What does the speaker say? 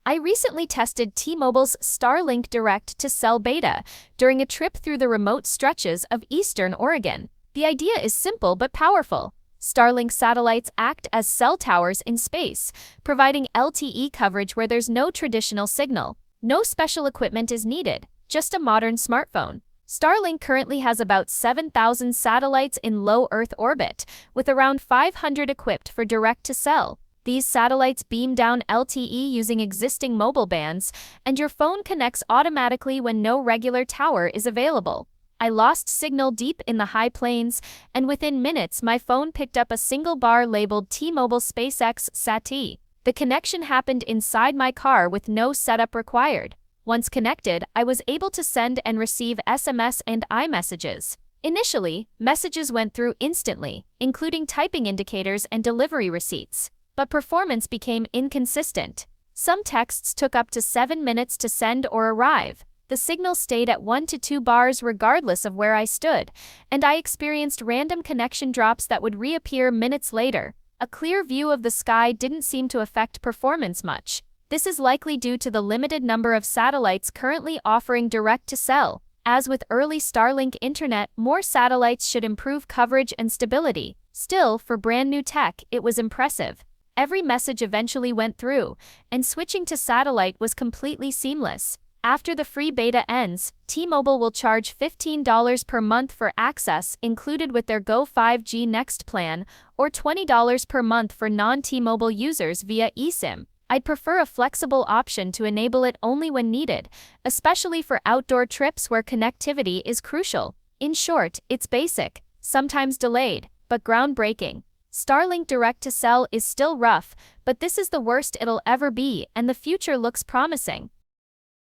I recently tested T-Mobile's Starlink Direct to cell beta during a trip through the remote stretches of eastern Oregon. The idea is simple but powerful. Starlink satellites act as cell towers in space, providing LTE coverage where there's no traditional signal. No special equipment is needed, just a modern smartphone. Starlink currently has about 7,000 satellites in low Earth orbit, with around 500 equipped for direct-to-cell. These satellites beam down LTE using existing mobile bands, and your phone connects automatically when no regular tower is available. I lost signal deep in the high plains, and within minutes my phone picked up a single bar labeled T-Mobile SpaceX SAT. The connection happened inside my car with no setup required. Once connected, I was able to send and receive SMS and iMessages. Initially, messages went through instantly, including typing indicators and delivery receipts. But performance became inconsistent. Some texts took up to 7 minutes to send or arrive. The signal stayed at 1 to 2 bars regardless of where I stood, and I experienced random connection drops that would reappear minutes later. A clear view of the sky didn't seem to affect performance much. This is likely due to the limited number of satellites currently offering direct-to-cell. As with early Starlink internet, more satellites should improve coverage and stability. Still, for brand new tech, it was impressive. Every message eventually went through, and switching to satellite was completely seamless. After the free beta ends, T-Mobile will charge $15 per month for access included with their Go 5G Next plan, or $20 per month for non-T-Mobile users via eSIM. I'd prefer a flexible option to enable it only when needed, especially for outdoor trips where connectivity is crucial. In short, it's basic, sometimes delayed, but groundbreaking. Starlink Direct-to-Cell is still rough, but this is the worst it'll ever be, and the future looks promising.